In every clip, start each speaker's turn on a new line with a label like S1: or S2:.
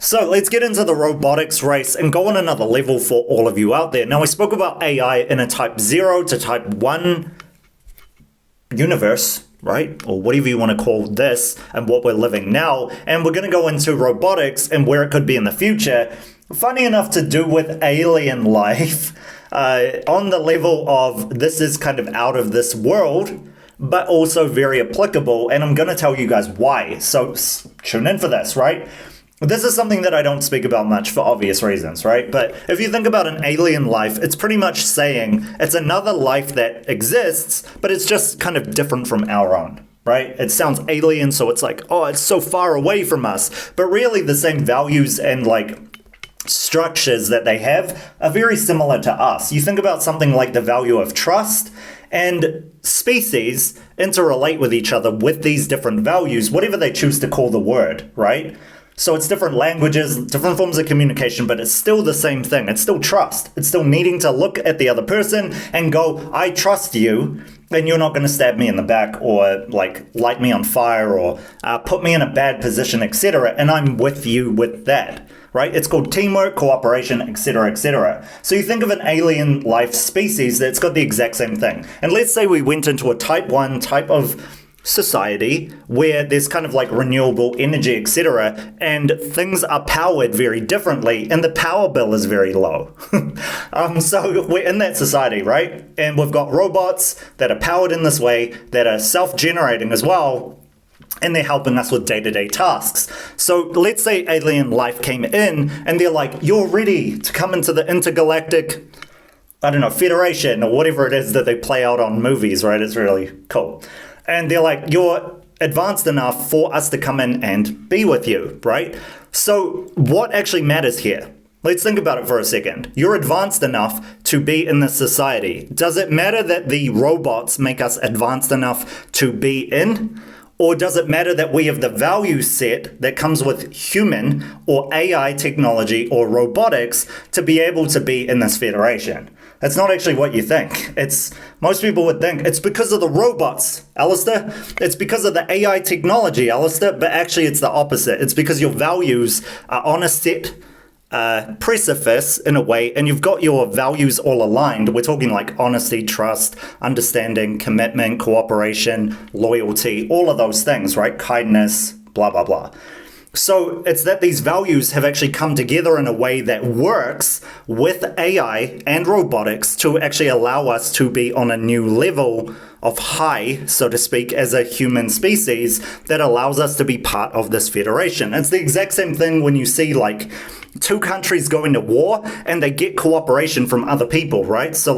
S1: So let's get into the robotics race and go on another level for all of you out there. Now, we spoke about AI in a type 0 to type 1 universe, right? Or whatever you want to call this and what we're living now. And we're going to go into robotics and where it could be in the future. Funny enough to do with alien life on the level of this is kind of out of this world, but also very applicable. And I'm going to tell you guys why. So tune in for this, right? This is something that I don't speak about much for obvious reasons, right? But if you think about an alien life, it's pretty much saying it's another life that exists, but it's just kind of different from our own, right? It sounds alien, so it's like, oh, it's so far away from us. But really the same values and structures that they have are very similar to us. You think about something like the value of trust, and species interrelate with each other with these different values, whatever they choose to call the word, right? So it's different languages, different forms of communication, but it's still the same thing. It's still trust. It's still needing to look at the other person and go, I trust you, and you're not going to stab me in the back or light me on fire or put me in a bad position, etc. And I'm with you with that, right? It's called teamwork, cooperation, etc., etc. So you think of an alien life species that's got the exact same thing. And let's say we went into a type 1 type of society where there's kind of renewable energy, etc., and things are powered very differently and the power bill is very low. So we're in that society, right? And we've got robots that are powered in this way that are self-generating as well, and they're helping us with day-to-day tasks. So let's say alien life came in and they're like, you're ready to come into the intergalactic, federation or whatever it is that they play out on movies, right? It's really cool. And they're like, you're advanced enough for us to come in and be with you, right? So what actually matters here? Let's think about it for a second. You're advanced enough to be in this society. Does it matter that the robots make us advanced enough to be in? Or does it matter that we have the value set that comes with human or AI technology or robotics to be able to be in this federation? That's not actually what you think. Most people would think it's because of the robots, Alistair. It's because of the AI technology, Alistair. But actually it's the opposite. It's because your values are on a set precipice in a way, and you've got your values all aligned. We're talking like honesty, trust, understanding, commitment, cooperation, loyalty, all of those things, right? Kindness, blah, blah, blah. So it's that these values have actually come together in a way that works with AI and robotics to actually allow us to be on a new level of high, so to speak, as a human species that allows us to be part of this federation. It's the exact same thing when you see two countries go into war and they get cooperation from other people, right? So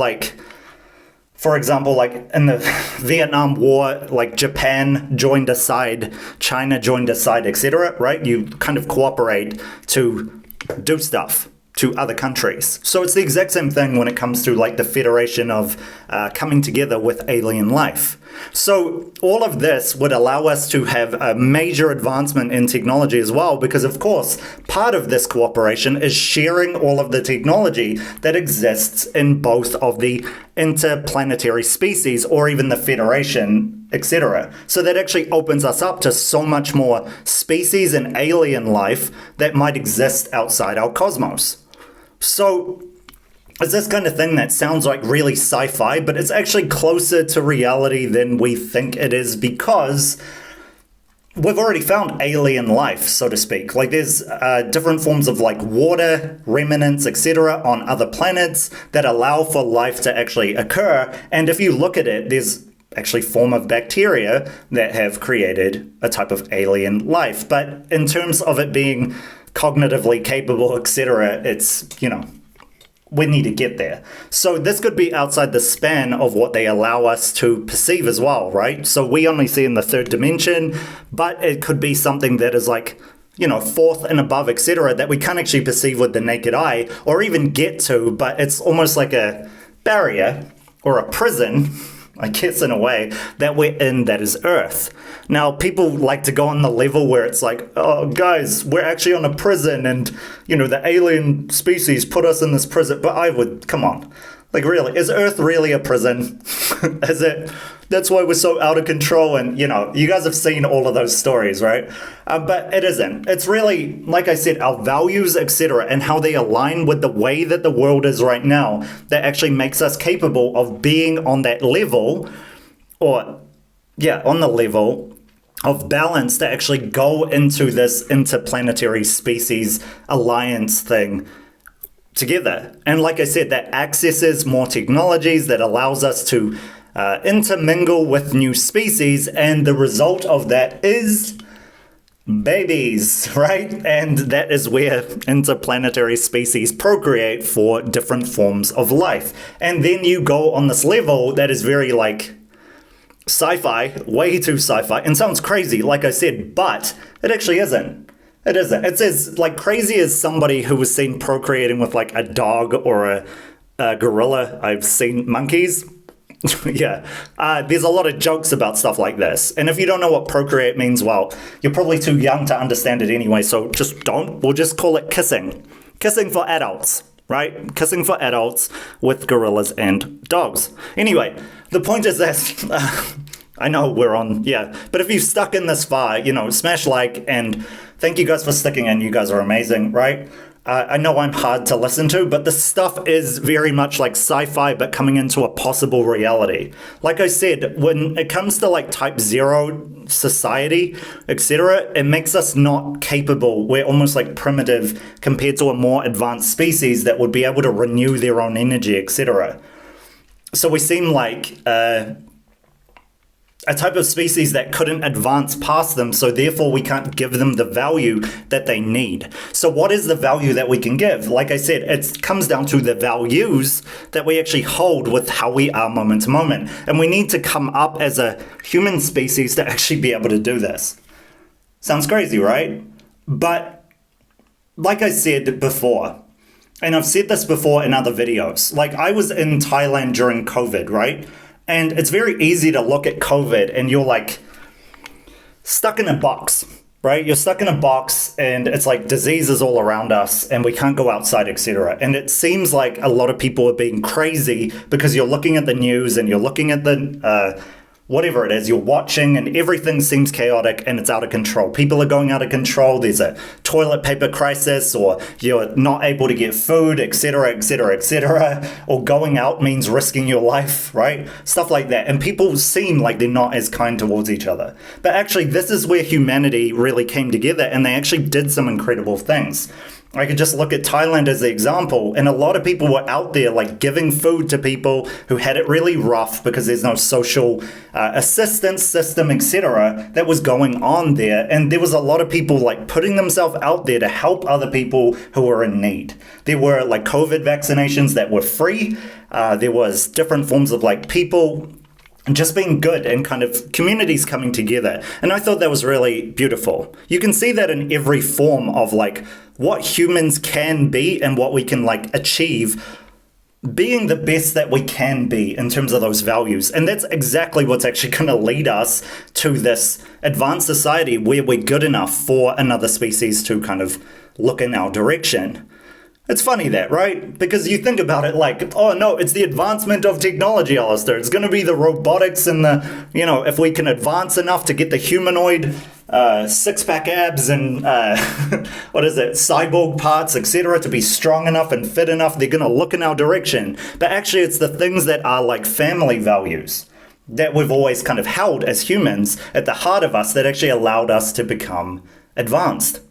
S1: for example, in the Vietnam War, Japan joined a side, China joined a side, etc., right? You kind of cooperate to do stuff to other countries. So it's the exact same thing when it comes to the federation of coming together with alien life. So all of this would allow us to have a major advancement in technology as well, because of course, part of this cooperation is sharing all of the technology that exists in both of the interplanetary species or even the federation, etc. So that actually opens us up to so much more species and alien life that might exist outside our cosmos. So it's this kind of thing that sounds like really sci-fi, but it's actually closer to reality than we think it is, because we've already found alien life, so to speak. There's different forms of water, remnants, etc. on other planets that allow for life to actually occur. And if you look at it, there's actually form of bacteria that have created a type of alien life. But in terms of it being cognitively capable, etc., it's, we need to get there. So this could be outside the span of what they allow us to perceive as well, right? So we only see in the third dimension, but it could be something that is fourth and above, etc., that we can't actually perceive with the naked eye or even get to, but it's almost like a barrier or a prison, I guess, in a way, that we're in, that is Earth. Now, people like to go on the level where it's oh, guys, we're actually on a prison and, the alien species put us in this prison. But come on, Like, really, is Earth really a prison? Is it? That's why we're so out of control. And, you guys have seen all of those stories, right? But it isn't. It's really, like I said, our values, etc., and how they align with the way that the world is right now that actually makes us capable of being on that level, on the level of balance to actually go into this interplanetary species alliance thing together. And like I said, that accesses more technologies, that allows us to intermingle with new species, and the result of that is babies, right? And that is where interplanetary species procreate for different forms of life. And then you go on this level that is very like sci-fi, way too sci-fi, and sounds crazy, like I said, but it actually isn't. It isn't. It's as like crazy as somebody who was seen procreating with like a dog or a gorilla. I've seen monkeys. Yeah. There's a lot of jokes about stuff like this. And if you don't know what procreate means, well, you're probably too young to understand it anyway, so just don't. We'll just call it kissing. Kissing for adults, right? Kissing for adults with gorillas and dogs. Anyway, the point is that I know we're on, but if you've stuck in this far, smash like, and thank you guys for sticking in. You guys are amazing, right? I know I'm hard to listen to, but the stuff is very much like sci-fi, but coming into a possible reality. Like I said, when it comes to like type 0 society, etc., it makes us not capable. We're almost like primitive compared to a more advanced species that would be able to renew their own energy, etc. So we seem like a type of species that couldn't advance past them, so therefore we can't give them the value that they need. So what is the value that we can give? Like I said, it comes down to the values that we actually hold with how we are moment to moment. And we need to come up as a human species to actually be able to do this. Sounds crazy, right? But like I said before, and I've said this before in other videos, like I was in Thailand during COVID, right? And it's very easy to look at COVID and you're like stuck in a box, right? You're stuck in a box and it's like diseases all around us and we can't go outside, etc. And it seems like a lot of people are being crazy because you're looking at the news and you're looking at the whatever it is you're watching, and everything seems chaotic and it's out of control. People are going out of control. There's a toilet paper crisis, or you're not able to get food, etc., etc., etc. Or going out means risking your life, right? Stuff like that. And people seem like they're not as kind towards each other. But actually, this is where humanity really came together, and they actually did some incredible things. I could just look at Thailand as the example, and a lot of people were out there like giving food to people who had it really rough because there's no social assistance system, etc., that was going on there. And there was a lot of people like putting themselves out there to help other people who were in need. There were like COVID vaccinations that were free. There was different forms of like people just being good and kind of communities coming together. And I thought that was really beautiful. You can see that in every form of like what humans can be and what we can like achieve, being the best that we can be in terms of those values. And that's exactly what's actually going to lead us to this advanced society where we're good enough for another species to kind of look in our direction. It's funny that, right? Because you think about it like, oh no, it's the advancement of technology, Alistair. It's going to be the robotics and the, if we can advance enough to get the humanoid six-pack abs and, cyborg parts, etc., to be strong enough and fit enough, they're going to look in our direction. But actually, it's the things that are like family values that we've always kind of held as humans at the heart of us that actually allowed us to become advanced.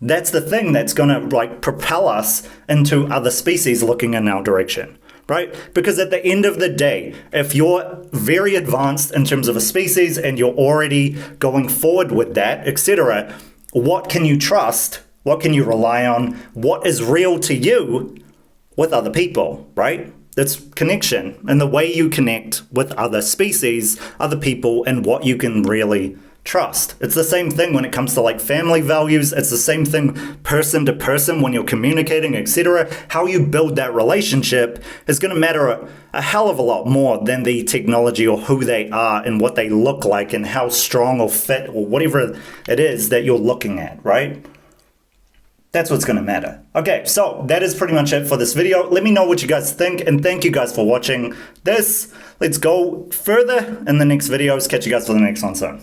S1: That's the thing that's going to like propel us into other species looking in our direction, right? Because at the end of the day, if you're very advanced in terms of a species and you're already going forward with that, etc., what can you trust? What can you rely on? What is real to you with other people, right? It's connection and the way you connect with other species, other people, and what you can really trust. It's the same thing when it comes to like family values. It's the same thing person to person when you're communicating, etc. How you build that relationship is going to matter a hell of a lot more than the technology or who they are and what they look like and how strong or fit or whatever it is that you're looking at, right? That's what's going to matter. Okay, so that is pretty much it for this video. Let me know what you guys think, and thank you guys for watching this. Let's go further in the next videos. Catch you guys for the next one soon.